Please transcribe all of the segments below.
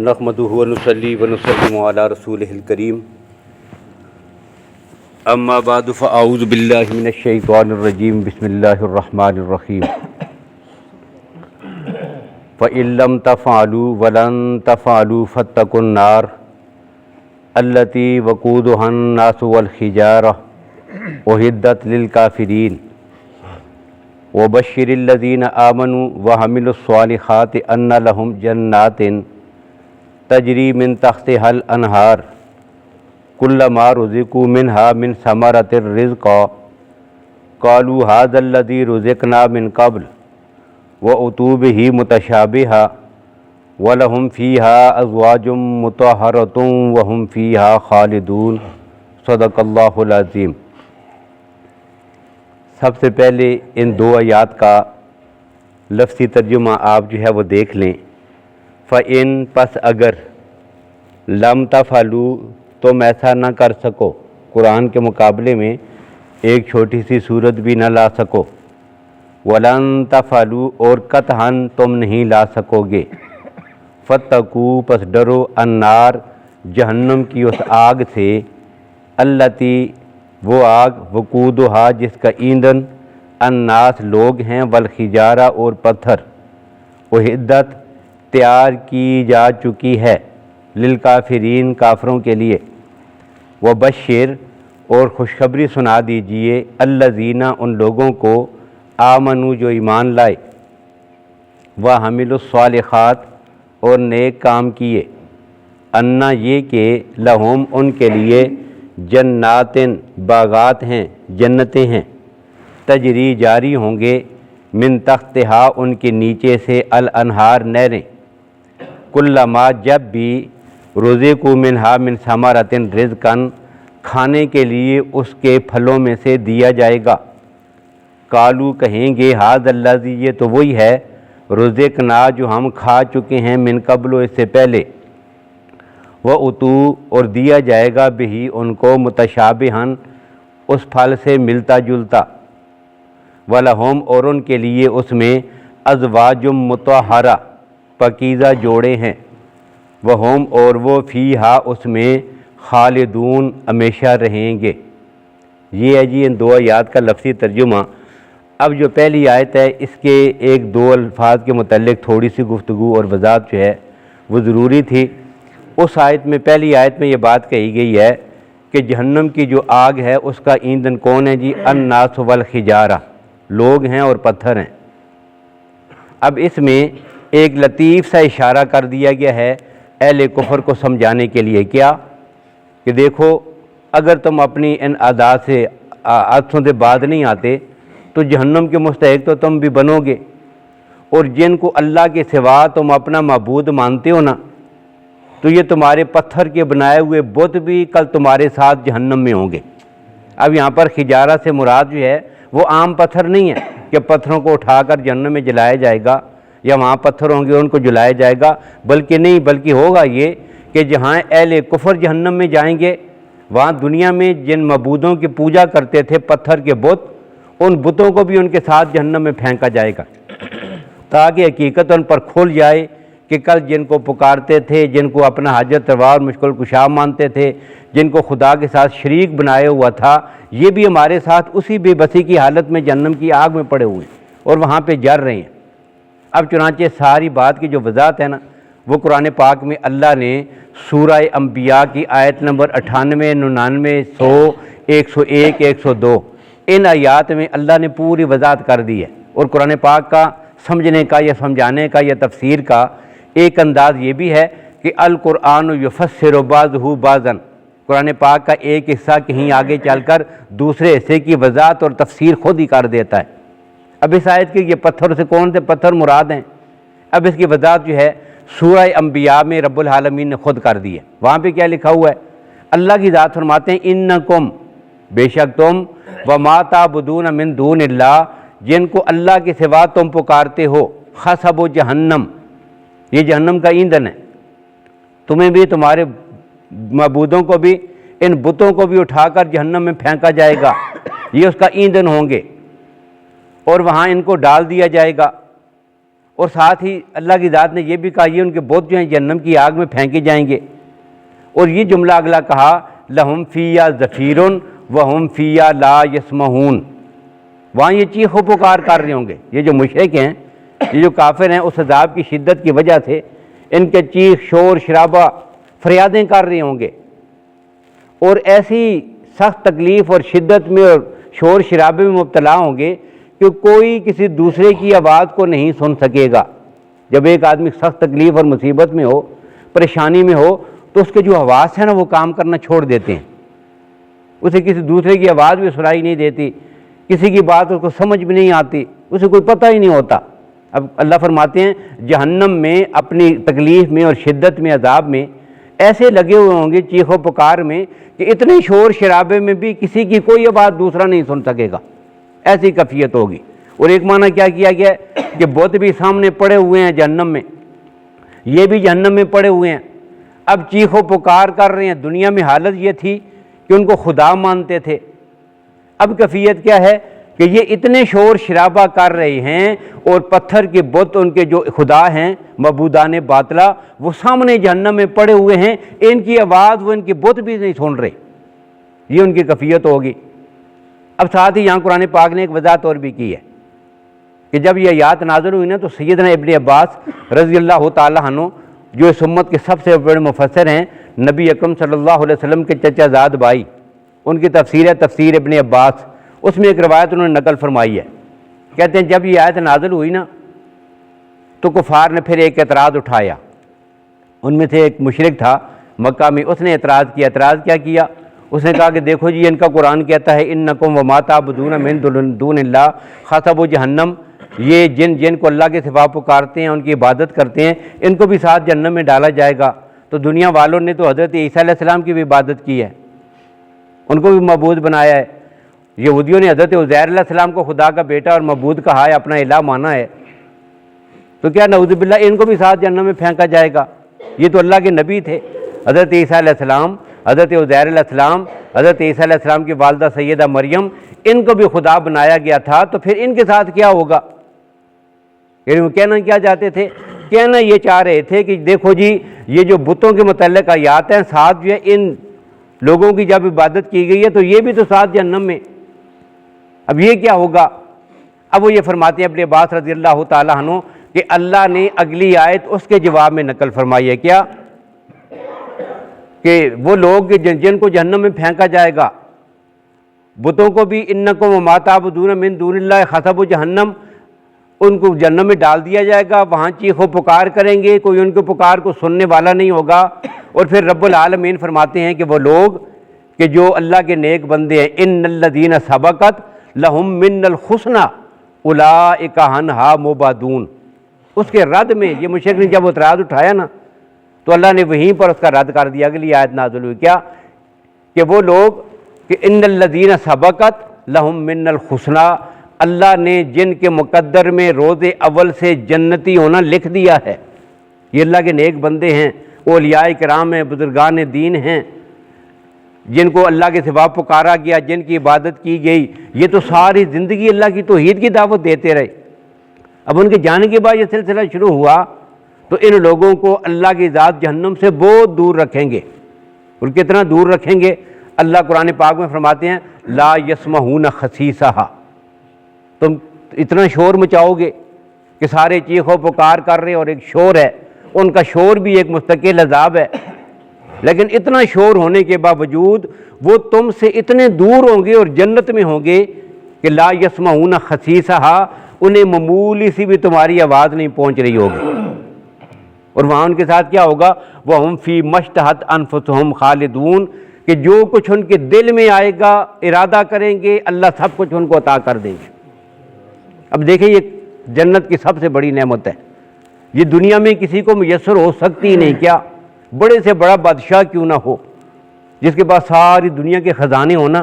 نحمدہ ونصلی ونسلم علی رسولہ الکریم اما بعد فاعوذ باللہ من الشیطان الرجیم بسم اللہ الرحمن الرحیم فإن لم تفعلوا ولن تفعلوا فاتقوا النار التي وقودها الناس والحجارة أعدت للكافرين وبشر الذين آمنوا وعملوا الصالحات أن لهم جنات تجري من تحتها الأنهار كلما رزقوا منها من ثمرة رزقا قالوا هذا الذي رزقنا من قبل وأتوا به متشابها وَلَهُمْ فِيهَا أَزْوَاجٌ مُطَهَّرَةٌ وَهُمْ فِيهَا خَالِدُونَ صدق اللہ العظیم۔ سب سے پہلے ان دو آیات کا لفظی ترجمہ آپ جو ہے وہ دیکھ لیں۔ فَإِن پس اگر لم تفعلوا تم ایسا نہ کر سکو، قرآن کے مقابلے میں ایک چھوٹی سی صورت بھی نہ لا سکو، وَلَن تفعلوا اور قطعاً تم نہیں لا سکو گے، فَاتَّقُوا پس ڈرو النار جہنم کی اس آگ سے، التی وہ آگ وقودھا جس کا ایندھن الناس لوگ ہیں، والحجارہ اور پتھر، اعدت تیار کی جا چکی ہے، للکافرین کافروں کے لیے، وبشر اور خوشخبری سنا دیجئے الذین ان لوگوں کو آمنو جو ایمان لائے، وعملوا الصالحات اور نیک کام کیے، انا یہ کہ لہم ان کے لیے جناتن باغات ہیں، جنتیں ہیں، تجری جاری ہوں گے، من تحتہا ان کے نیچے سے الانہار نہریں، کلما جب بھی رزقوا منہا من ثمرۃ رزقا کھانے کے لیے اس کے پھلوں میں سے دیا جائے گا، قالو کہیں گے ھذا الذی یہ تو وہی ہے، رزقنا جو ہم کھا چکے ہیں، من قبل اس سے پہلے، وَأُتُوا اور دیا جائے گا بہی ان کو متشابہاً اس پھل سے ملتا جلتا، وَلَهُمْ اور ان کے لیے اس میں ازواج مطہرہ پاکیزہ جوڑے ہیں، وَهُمْ اور وہ فیہا اس میں خالدون ہمیشہ رہیں گے۔ یہ ہے جی ان دو آیات کا لفظی ترجمہ۔ اب جو پہلی آیت ہے اس کے ایک دو الفاظ کے متعلق تھوڑی سی گفتگو اور وضاحت جو ہے وہ ضروری تھی۔ اس آیت میں پہلی آیت میں یہ بات کہی گئی ہے کہ جہنم کی جو آگ ہے اس کا ایندھن کون ہے جی؟ الناس والحجارہ، لوگ ہیں اور پتھر ہیں۔ اب اس میں ایک لطیف سا اشارہ کر دیا گیا ہے اہل کفر کو سمجھانے کے لیے، کیا کہ دیکھو اگر تم اپنی ان عادات سے عادتوں سے بعد نہیں آتے تو جہنم کے مستحق تو تم بھی بنو گے، اور جن کو اللہ کے سوا تم اپنا معبود مانتے ہو نا، تو یہ تمہارے پتھر کے بنائے ہوئے بت بھی کل تمہارے ساتھ جہنم میں ہوں گے۔ اب یہاں پر حجارہ سے مراد جو ہے وہ عام پتھر نہیں ہے کہ پتھروں کو اٹھا کر جہنم میں جلایا جائے گا یا وہاں پتھر ہوں گے ان کو جلایا جائے گا، بلکہ نہیں، بلکہ ہوگا یہ کہ جہاں اہل کفر جہنم میں جائیں گے وہاں دنیا میں جن معبودوں کی پوجا کرتے تھے پتھر کے بت، ان بتوں کو بھی ان کے ساتھ جہنم میں پھینکا جائے گا، تاکہ حقیقت ان پر کھل جائے کہ کل جن کو پکارتے تھے، جن کو اپنا حاجت روا اور مشکل کشا مانتے تھے، جن کو خدا کے ساتھ شریک بنائے ہوا تھا، یہ بھی ہمارے ساتھ اسی بے بسی کی حالت میں جہنم کی آگ میں پڑے ہوئے ہیں اور وہاں پہ جل رہے ہیں۔ اب چنانچہ ساری بات کی جو وضاحت ہے نا وہ قرآن پاک میں اللہ نے سورہ انبیاء کی آیت نمبر 98، 99، 100، 101، 102 ان آیات میں اللہ نے پوری وضاحت کر دی ہے۔ اور قرآن پاک کا سمجھنے کا یا سمجھانے کا یا تفسیر کا ایک انداز یہ بھی ہے کہ القرآن یفسر بعضہ بعضا، قرآن پاک کا ایک حصہ کہیں آگے چل کر دوسرے حصے کی وضاحت اور تفسیر خود ہی کر دیتا ہے۔ اب اس آیت کے یہ پتھر سے کون سے پتھر مراد ہیں، اب اس کی وضاحت جو ہے سورہ انبیاء میں رب العالمین نے خود کر دی ہے۔ وہاں پہ کیا لکھا ہوا ہے؟ اللہ کی ذات فرماتے ہیں انکم بے شک تم، وما تعبدون من دون اللہ جن کو اللہ کے سوا تم پکارتے ہو، حسب جہنم یہ جہنم کا ایندھن ہے، تمہیں بھی تمہارے معبودوں کو بھی ان بتوں کو بھی اٹھا کر جہنم میں پھینکا جائے گا، یہ اس کا ایندھن ہوں گے اور وہاں ان کو ڈال دیا جائے گا، اور ساتھ ہی اللہ کی ذات نے یہ بھی کہا یہ ان کے بت جو ہیں جہنم کی آگ میں پھینکے جائیں گے۔ اور یہ جملہ اگلا کہا لہم فیہا زفیر وہم فیہا لا یسمعون، وہاں یہ چیخ و پکار کر رہے ہوں گے۔ یہ جو مشرک ہیں، یہ جو کافر ہیں، اس عذاب کی شدت کی وجہ سے ان کے چیخ شور شرابہ فریادیں کر رہے ہوں گے، اور ایسی سخت تکلیف اور شدت میں اور شور شرابے میں مبتلا ہوں گے کہ کوئی کسی دوسرے کی آواز کو نہیں سن سکے گا۔ جب ایک آدمی سخت تکلیف اور مصیبت میں ہو، پریشانی میں ہو، تو اس کے جو حواس ہیں نا وہ کام کرنا چھوڑ دیتے ہیں، اسے کسی دوسرے کی آواز بھی سنائی نہیں دیتی، کسی کی بات اس کو سمجھ بھی نہیں آتی، اسے کوئی پتہ ہی نہیں ہوتا۔ اب اللہ فرماتے ہیں جہنم میں اپنی تکلیف میں اور شدت میں عذاب میں ایسے لگے ہوئے ہوں گے چیخ و پکار میں کہ اتنے شور شرابے میں بھی کسی کی کوئی آواز دوسرا نہیں سن سکے گا، ایسی کیفیت ہوگی۔ اور ایک معنی کیا کیا گیا ہے کہ بت بھی سامنے پڑے ہوئے ہیں جہنم میں، یہ بھی جہنم میں پڑے ہوئے ہیں، اب چیخ و پکار کر رہے ہیں۔ دنیا میں حالت یہ تھی کہ ان کو خدا مانتے تھے، اب کیفیت کیا ہے کہ یہ اتنے شور شرابہ کر رہے ہیں اور پتھر کے بت ان کے جو خدا ہیں معبودان باطلہ وہ سامنے جہنم میں پڑے ہوئے ہیں، ان کی آواز وہ ان کے بت بھی نہیں سن رہے، یہ ان کی کیفیت ہوگی۔ اب ساتھ ہی یہاں قرآن پاک نے ایک وضاحت اور بھی کی ہے کہ جب یہ آیات نازل ہوئی نا تو سیدنا ابن عباس رضی اللہ تعالیٰ عنہ جو اس امت کے سب سے بڑے مفسر ہیں، نبی اکرم صلی اللہ علیہ وسلم کے چچا زاد بھائی، ان کی تفسیر ہے تفسیر ابن عباس، اس میں ایک روایت انہوں نے نقل فرمائی ہے، کہتے ہیں جب یہ آیت نازل ہوئی نا تو کفار نے پھر ایک اعتراض اٹھایا۔ ان میں سے ایک مشرک تھا مکہ میں، اس نے اعتراض کیا کیا؟ اس نے کہا کہ دیکھو جی ان کا قرآن کہتا ہے انکم وما تعبدون من دون اللہ حسب جہنم، یہ جن کو اللہ کے سوا پکارتے ہیں، ان کی عبادت کرتے ہیں، ان کو بھی ساتھ جہنم میں ڈالا جائے گا۔ تو دنیا والوں نے تو حضرت عیسیٰ علیہ السلام کی بھی عبادت کی ہے، ان کو بھی معبود بنایا ہے۔ یہودیوں نے حضرت عزیر علیہ السلام کو خدا کا بیٹا اور معبود کہا ہے، اپنا الہ مانا ہے، تو کیا نعوذ باللہ ان کو بھی ساتھ جہنم میں پھینکا جائے گا؟ یہ تو اللہ کے نبی تھے، حضرت عیسیٰ علیہ السلام، حضرت عزیر علیہ السلام، حضرت عیسیٰ علیہ السلام کی والدہ سیدہ مریم، ان کو بھی خدا بنایا گیا تھا، تو پھر ان کے ساتھ کیا ہوگا؟ یعنی وہ کہنا کیا چاہتے تھے؟ کہنا یہ چاہ رہے تھے کہ دیکھو جی یہ جو بتوں کے متعلق آیات ہیں، ساتھ جو ہے ان لوگوں کی جب عبادت کی گئی ہے تو یہ بھی تو ساتھ جہنم میں، اب یہ کیا ہوگا؟ اب وہ یہ فرماتے ہیں ابن عباس رضی اللہ تعالیٰ عنہ کہ اللہ نے اگلی آیت اس کے جواب میں نقل فرمائی ہے، کیا کہ وہ لوگ جن کو جہنم میں پھینکا جائے گا، بتوں کو بھی انکم وما تعبدون من دون اللہ حسب جہنم، ان کو جہنم میں ڈال دیا جائے گا، وہاں چیخ و پکار کریں گے، کوئی ان کے پکار کو سننے والا نہیں ہوگا۔ اور پھر رب العالمین فرماتے ہیں کہ وہ لوگ کہ جو اللہ کے نیک بندے ہیں، ان الذین سبقت لہم من الحسنی اولئک عنہا مبعدون، اس کے رد میں یہ مشرک نے جب اعتراض اٹھایا نا تو اللہ نے وہیں پر اس کا رد کر دیا۔ اگلی آیت نازل ہوئی کیا کہ وہ لوگ کہ ان الذین سبقت لہم من الحسنی، اللہ نے جن کے مقدر میں روز اول سے جنتی ہونا لکھ دیا ہے، یہ اللہ کے نیک بندے ہیں، اولیاء کرام ہیں، بزرگان دین ہیں، جن کو اللہ کے سوا پکارا گیا، جن کی عبادت کی گئی، یہ تو ساری زندگی اللہ کی توحید کی دعوت دیتے رہے۔ اب ان کے جانے کے بعد یہ سلسلہ شروع ہوا تو ان لوگوں کو اللہ کی ذات جہنم سے بہت دور رکھیں گے، اور کتنا دور رکھیں گے؟ اللہ قرآن پاک میں فرماتے ہیں لا یسمعون خسیسہا، تم اتنا شور مچاؤ گے کہ سارے چیخ و پکار کر رہے، اور ایک شور ہے، ان کا شور بھی ایک مستقل عذاب ہے، لیکن اتنا شور ہونے کے باوجود وہ تم سے اتنے دور ہوں گے اور جنت میں ہوں گے کہ لا یسمعون خسیسہا، انہیں معمولی سی بھی تمہاری آواز نہیں پہنچ رہی ہوگی۔ اور وہاں ان کے ساتھ کیا ہوگا؟ وَهُمْ فِي مَا اشْتَهَتْ أَنفُسُهُمْ خَالِدُونَ، کہ جو کچھ ان کے دل میں آئے گا ارادہ کریں گے اللہ سب کچھ ان کو عطا کر دیں گے۔ اب دیکھیں یہ جنت کی سب سے بڑی نعمت ہے، یہ دنیا میں کسی کو میسر ہو سکتی نہیں، کیا بڑے سے بڑا بادشاہ کیوں نہ ہو، جس کے پاس ساری دنیا کے خزانے ہونا،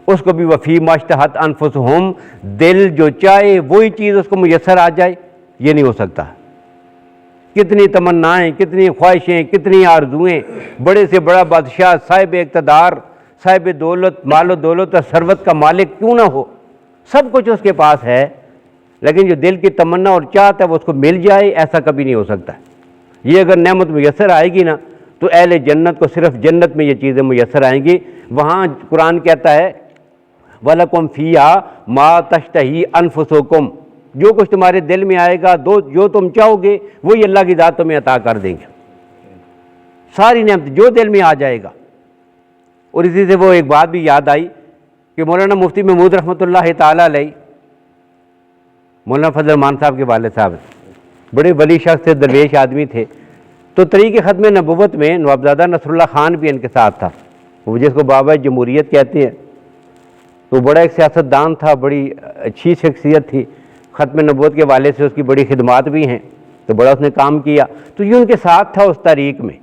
اس کو بھی وفی ما اشتہت انفسہم، دل جو چاہے وہی چیز اس کو میسر آ جائے، یہ نہیں ہو سکتا۔ کتنی تمنائیں، کتنی خواہشیں، کتنی آرزویں، بڑے سے بڑا بادشاہ، صاحب اقتدار، صاحب دولت، مال و دولت اور ثروت کا مالک کیوں نہ ہو، سب کچھ اس کے پاس ہے، لیکن جو دل کی تمنا اور چاہت ہے وہ اس کو مل جائے، ایسا کبھی نہیں ہو سکتا۔ یہ اگر نعمت میسر آئے گی نا تو اہل جنت کو صرف جنت میں یہ چیزیں میسر آئیں گی۔ وہاں قرآن کہتا ہے وَلَكُمْ فِيهَا مَا تَشْتَهِي أَنفُسُكُمْ، جو کچھ تمہارے دل میں آئے گا، جو تم چاہو گے وہی اللہ کی ذات تمہیں عطا کر دیں گے، ساری نعمت جو دل میں آ جائے گا۔ اور اسی سے وہ ایک بات بھی یاد آئی کہ مولانا مفتی محمود رحمۃ اللہ تعالیٰ علیہ، مولانا فضل الرحمان صاحب کے والد صاحب بڑے ولی شخص تھے، درویش آدمی تھے، تو طریق ختم نبوت میں نوابزادہ نصر اللہ خان بھی ان کے ساتھ تھا، وہ جس کو بابا جمہوریت کہتے ہیں، تو بڑا ایک سیاست دان تھا، بڑی اچھی شخصیت تھی، ختم نبوت کے والے سے اس کی بڑی خدمات بھی ہیں، تو بڑا اس نے کام کیا، تو یہ ان کے ساتھ تھا اس تاریخ میں۔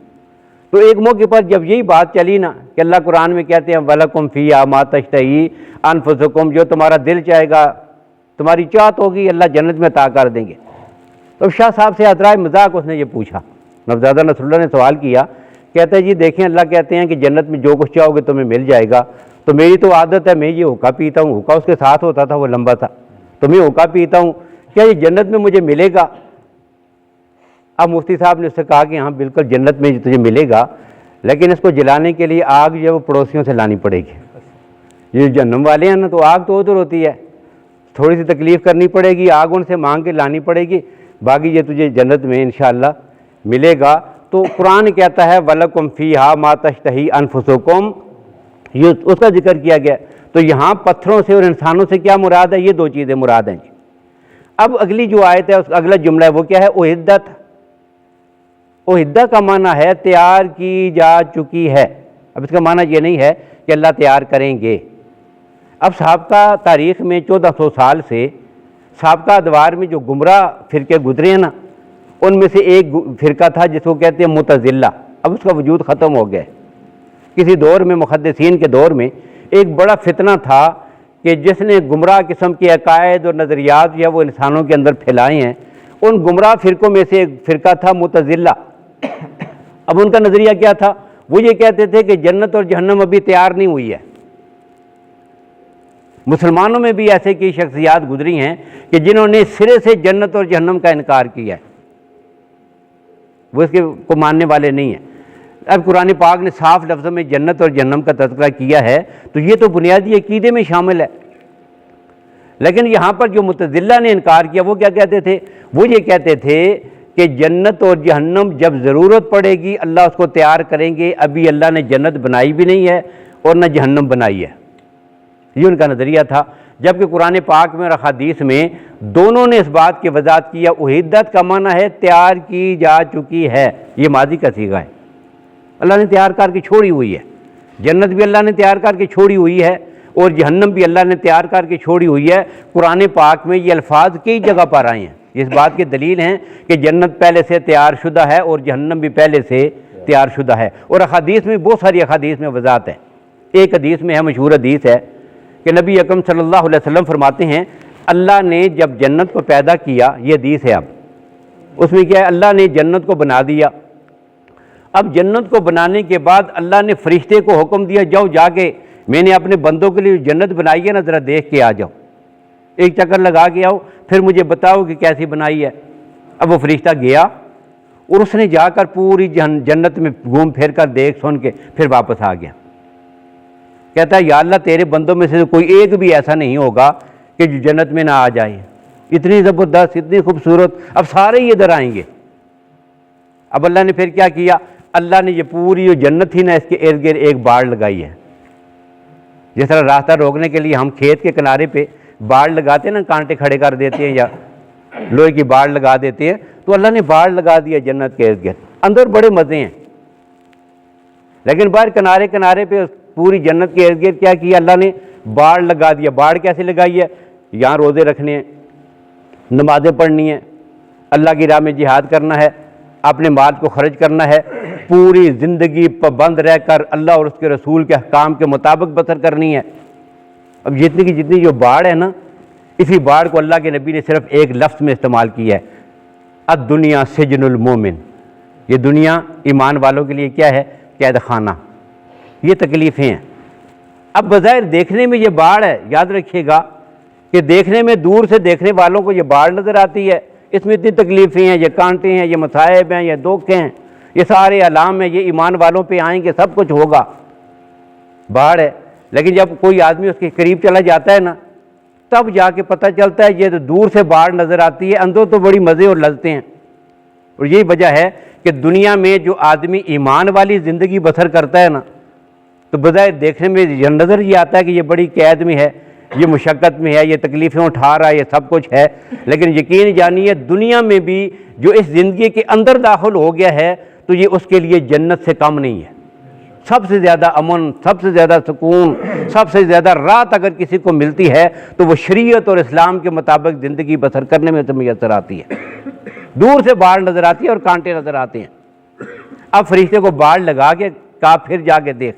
تو ایک موقع پر جب یہی بات چلی نا کہ اللہ قرآن میں کہتے ہیں وَلَكُمْ فِيهَا مَا تَشْتَهِي أَنفُسُكُمْ، جو تمہارا دل چاہے گا، تمہاری چاہت ہوگی، اللہ جنت میں عطا کر دیں گے۔ تو شاہ صاحب سے اطراء مذاق اس نے یہ پوچھا، نوابزادہ نصر اللہ نے سوال کیا، کہتا ہے جی دیکھیں اللہ کہتے ہیں کہ جنت میں جو کچھ چاہو گے تمہیں مل جائے گا، تو میری تو عادت ہے میں یہ ہوکا پیتا ہوں، ہوکا اس کے ساتھ ہوتا تھا، وہ لمبا تھا، تو میں ہوکا پیتا ہوں، کیا یہ جنت میں مجھے ملے گا؟ اب مفتی صاحب نے اس سے کہا کہ ہاں بالکل جنت میں تجھے ملے گا، لیکن اس کو جلانے کے لیے آگ جو ہے وہ پڑوسیوں سے لانی پڑے گی۔ یہ جہنم والے ہیں نا تو آگ تو ادھر ہوتی ہے، تھوڑی سی تکلیف کرنی پڑے گی، آگ ان سے مانگ کے لانی پڑے گی، باقی یہ تجھے جنت میں انشاءاللہ ملے گا۔ تو قرآن کہتا ہے وَلَكُمْ فِيهَا مَا تَشْتَهِي أَنفُسُكُمْ، یہ اس کا ذکر کیا گیا۔ تو یہاں پتھروں سے اور انسانوں سے کیا مراد ہے؟ یہ دو چیزیں مراد ہیں جی۔ اب اگلی جو آیت ہے اس کا اگلا جملہ ہے وہ کیا ہے؟ اُعِدَّت۔ اُعِدَّت کا معنی ہے تیار کی جا چکی ہے۔ اب اس کا معنی یہ نہیں ہے کہ اللہ تیار کریں گے۔ اب سابقہ تاریخ میں 1400 سال سے سابقہ ادوار میں جو گمراہ فرقے گزرے ہیں نا، ان میں سے ایک فرقہ تھا جس کو کہتے ہیں معتزلہ، اب اس کا وجود ختم ہو گیا ہے۔ کسی دور میں محدثین کے دور میں ایک بڑا فتنہ تھا کہ جس نے گمراہ قسم کے عقائد اور نظریات یا وہ انسانوں کے اندر پھیلائے ہیں، ان گمراہ فرقوں میں سے ایک فرقہ تھا معتزلہ۔ اب ان کا نظریہ کیا تھا؟ وہ یہ کہتے تھے کہ جنت اور جہنم ابھی تیار نہیں ہوئی ہے۔ مسلمانوں میں بھی ایسے کی شخصیات گزری ہیں کہ جنہوں نے سرے سے جنت اور جہنم کا انکار کیا ہے، وہ اس کے کو ماننے والے نہیں ہیں۔ اب قرآن پاک نے صاف لفظوں میں جنت اور جہنم کا تذکرہ کیا ہے تو یہ تو بنیادی عقیدے میں شامل ہے، لیکن یہاں پر جو معتزلہ نے انکار کیا وہ کیا کہتے تھے؟ وہ یہ کہتے تھے کہ جنت اور جہنم جب ضرورت پڑے گی اللہ اس کو تیار کریں گے، ابھی اللہ نے جنت بنائی بھی نہیں ہے اور نہ جہنم بنائی ہے، یہ ان کا نظریہ تھا۔ جبکہ قرآن پاک میں اور حدیث میں دونوں نے اس بات کی وضاحت کیا۔ اُعِدَّت کا معنی ہے تیار کی جا چکی ہے، یہ ماضی کا صیغہ ہے، اللہ نے تیار کر کے چھوڑی ہوئی ہے۔ جنت بھی اللہ نے تیار کر کے چھوڑی ہوئی ہے اور جہنم بھی اللہ نے تیار کر کے چھوڑی ہوئی ہے۔ قرآن پاک میں یہ الفاظ کئی جگہ پر آئے ہیں، اس بات کی دلیل ہیں کہ جنت پہلے سے تیار شدہ ہے اور جہنم بھی پہلے سے تیار شدہ ہے۔ اور احادیث میں بہت ساری احادیث میں وضاحت ہے۔ ایک حدیث میں ہے، مشہور حدیث ہے کہ نبی اکرم صلی اللہ علیہ وسلم فرماتے ہیں اللہ نے جب جنت کو پیدا کیا، یہ حدیث ہے، اب اس میں کیا ہے؟ اللہ نے جنت کو بنا دیا۔ اب جنت کو بنانے کے بعد اللہ نے فرشتے کو حکم دیا جاؤ جا کے میں نے اپنے بندوں کے لیے جنت بنائی ہے نا ذرا دیکھ کے آ جاؤ، ایک چکر لگا کے آؤ، پھر مجھے بتاؤ کہ کیسی بنائی ہے۔ اب وہ فرشتہ گیا اور اس نے جا کر پوری جنت میں گھوم پھر کر دیکھ سن کے پھر واپس آ گیا، کہتا ہے یا اللہ تیرے بندوں میں سے کوئی ایک بھی ایسا نہیں ہوگا کہ جو جنت میں نہ آ جائے، اتنی زبردست اتنی خوبصورت، اب سارے ہی ادھر آئیں گے۔ اب اللہ نے پھر کیا کیا؟ اللہ نے یہ پوری جو جنت تھی نا اس کے ارد گرد ایک باڑ لگائی ہے، جس طرح راستہ روکنے کے لیے ہم کھیت کے کنارے پہ باڑ لگاتے ہیں نا، کانٹے کھڑے کر دیتے ہیں یا لوہے کی باڑ لگا دیتے ہیں، تو اللہ نے باڑ لگا دیا جنت کے ارد گرد، اندر بڑے مزے ہیں، لیکن باہر کنارے کنارے پہ پوری جنت کے ارد گرد کیا کیا؟ اللہ نے باڑ لگا دیا۔ باڑ کیسے لگائی ہے؟ یہاں روزے رکھنے ہیں، نمازیں پڑھنی ہیں، اللہ کی راہ میں جہاد کرنا ہے، اپنے مال کو خرچ کرنا ہے، پوری زندگی پابند رہ کر اللہ اور اس کے رسول کے احکام کے مطابق بسر کرنی ہے۔ اب جتنی کی جتنی جو باڑ ہے نا، اسی باڑ کو اللہ کے نبی نے صرف ایک لفظ میں استعمال کیا ہے، الدنیا سجن المومن، یہ دنیا ایمان والوں کے لیے کیا ہے؟ قید خانہ، یہ تکلیفیں ہیں۔ اب بظاہر دیکھنے میں یہ باڑ ہے، یاد رکھیے گا کہ دیکھنے میں دور سے دیکھنے والوں کو یہ باڑ نظر آتی ہے، اس میں اتنی تکلیفیں ہیں، یہ کانٹے ہیں، یہ مصائب ہیں، یہ دھوکے ہیں، یہ سارے علام ہیں، یہ ایمان والوں پہ آئیں گے، سب کچھ ہوگا، باڑ ہے۔ لیکن جب کوئی آدمی اس کے قریب چلا جاتا ہے نا، تب جا کے پتہ چلتا ہے یہ تو دور سے باڑ نظر آتی ہے، اندر تو بڑی مزے اور لذتیں ہیں۔ اور یہی وجہ ہے کہ دنیا میں جو آدمی ایمان والی زندگی بسر کرتا ہے نا، تو بظاہر دیکھنے میں یہ نظر یہ آتا ہے کہ یہ بڑی قید میں ہے، یہ مشقت میں ہے، یہ تکلیفیں اٹھا رہا ہے، یہ سب کچھ ہے، لیکن یقین جانیے دنیا میں بھی جو اس زندگی کے اندر داخل ہو گیا ہے تو یہ اس کے لیے جنت سے کم نہیں ہے۔ سب سے زیادہ امن، سب سے زیادہ سکون، سب سے زیادہ راحت اگر کسی کو ملتی ہے تو وہ شریعت اور اسلام کے مطابق زندگی بسر کرنے میں تو میسر آتی ہے۔ دور سے باڑ نظر آتی ہے اور کانٹے نظر آتے ہیں۔ اب فرشتے کو باڑ لگا کے کہا پھر جا کے دیکھ۔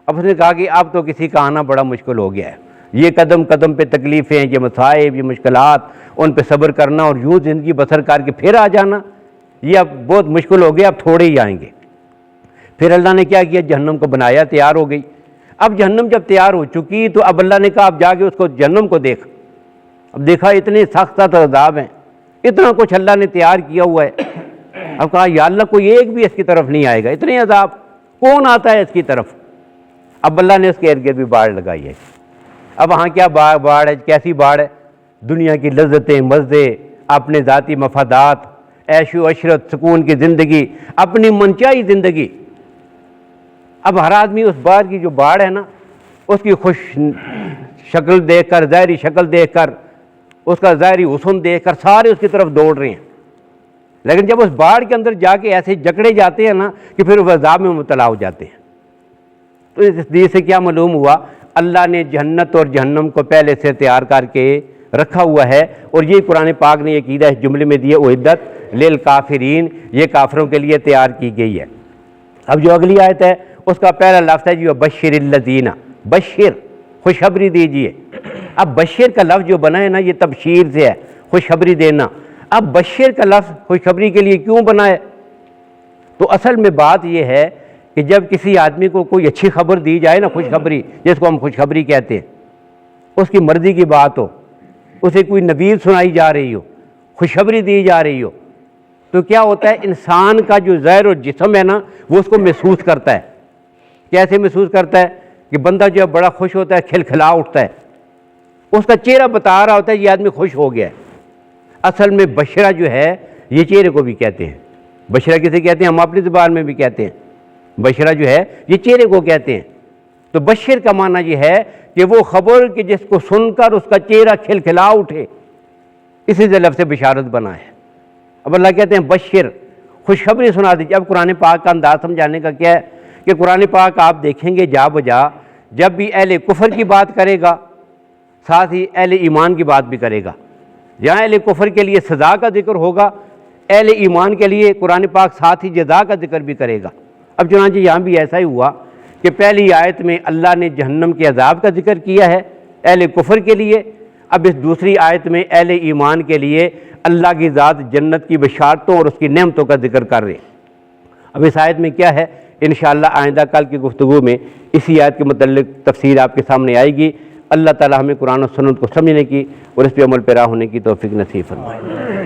اب اس نے کہا کہ اب تو کسی کا آنا بڑا مشکل ہو گیا ہے، یہ قدم قدم پہ تکلیفیں، یہ مصائب، یہ مشکلات، ان پہ صبر کرنا اور یوں زندگی بسر کر کے پھر آ جانا، یہ اب بہت مشکل ہو گیا، اب تھوڑے ہی آئیں گے۔ پھر اللہ نے کیا کیا، جہنم کو بنایا، تیار ہو گئی۔ اب جہنم جب تیار ہو چکی تو اب اللہ نے کہا اب جا کے اس کو جہنم کو دیکھ۔ اب دیکھا اتنے سخت سخت عذاب ہیں، اتنا کچھ اللہ نے تیار کیا ہوا ہے۔ اب کہا یا اللہ کوئی ایک بھی اس کی طرف نہیں آئے گا، اتنے عذاب کون آتا ہے اس کی طرف؟ اب اللہ نے اس کے ارد گرد بھی باڑ لگائی ہے۔ اب وہاں کیا باڑ ہے، کیسی باڑ ہے؟ دنیا کی لذتیں، مزے، اپنے ذاتی مفادات، عیش و عشرت، سکون کی زندگی، اپنی منچائی زندگی۔ اب ہر آدمی اس باڑ کی جو باڑ ہے نا، اس کی خوش شکل دیکھ کر، ظاہری شکل دیکھ کر، اس کا ظاہری حسن دیکھ کر سارے اس کی طرف دوڑ رہے ہیں، لیکن جب اس باڑ کے اندر جا کے ایسے جکڑے جاتے ہیں نا کہ پھر وہ عذاب میں مبتلا ہو جاتے ہیں۔ تو اس حدیث سے کیا معلوم ہوا؟ اللہ نے جنت اور جہنم کو پہلے سے تیار کر کے رکھا ہوا ہے، اور یہ قرآن پاک نے عقیدہ اس جملے میں دیے اعدت للکافرین، یہ کافروں کے لیے تیار کی گئی ہے۔ اب جو اگلی آیت ہے اس کا پہلا لفظ ہے جو بشر الذین، بشر خوشخبری دیجئے۔ اب بشر کا لفظ جو بنا ہے نا یہ تبشیر سے ہے، خوشخبری دینا۔ اب بشر کا لفظ خوشخبری کے لیے کیوں بنا ہے؟ تو اصل میں بات یہ ہے کہ جب کسی آدمی کو کوئی اچھی خبر دی جائے نا، خوشخبری جس کو ہم خوشخبری کہتے ہیں، اس کی مرضی کی بات ہو، اسے کوئی نوید سنائی جا رہی ہو، خوشخبری دی جا رہی ہو، تو کیا ہوتا ہے انسان کا جو ظاہر و جسم ہے نا وہ اس کو محسوس کرتا ہے۔ کیسے محسوس کرتا ہے؟ کہ بندہ جو ہے بڑا خوش ہوتا ہے، کھلکھلا اٹھتا ہے، اس کا چہرہ بتا رہا ہوتا ہے یہ آدمی خوش ہو گیا ہے۔ اصل میں بشرہ جو ہے یہ چہرے کو بھی کہتے ہیں۔ بشرہ کسے کہتے ہیں؟ ہم اپنی زبان میں بھی کہتے ہیں، بشرہ جو ہے یہ چہرے کو کہتے ہیں۔ تو بشر کا معنی یہ ہے کہ وہ خبر کہ جس کو سن کر اس کا چہرہ کھلکھلا اٹھے، اسی سے لفظ بشارت بنا ہے۔ اب اللہ کہتے ہیں بشر، خوشخبری سنا دیجیے۔ اب قرآن پاک کا انداز سمجھانے کا کیا ہے کہ قرآن پاک آپ دیکھیں گے جا بجا جب بھی اہل کفر کی بات کرے گا ساتھ ہی اہل ایمان کی بات بھی کرے گا۔ جہاں اہل کفر کے لیے سزا کا ذکر ہوگا، اہل ایمان کے لیے قرآن پاک ساتھ ہی جزا کا ذکر بھی کرے گا۔ اب چنانچہ یہاں بھی ایسا ہی ہوا کہ پہلی آیت میں اللہ نے جہنم کے عذاب کا ذکر کیا ہے اہل کفر کے لیے، اب اس دوسری آیت میں اہل ایمان کے لیے اللہ کی ذات جنت کی بشارتوں اور اس کی نعمتوں کا ذکر کر رہے ہیں۔ اب اس آیت میں کیا ہے، انشاءاللہ آئندہ کل کی گفتگو میں اسی آیت کے متعلق تفسیر آپ کے سامنے آئے گی۔ اللہ تعالی ہمیں قرآن و سنت کو سمجھنے کی اور اس پہ عمل پیرا ہونے کی توفیق نصیب فرمائے۔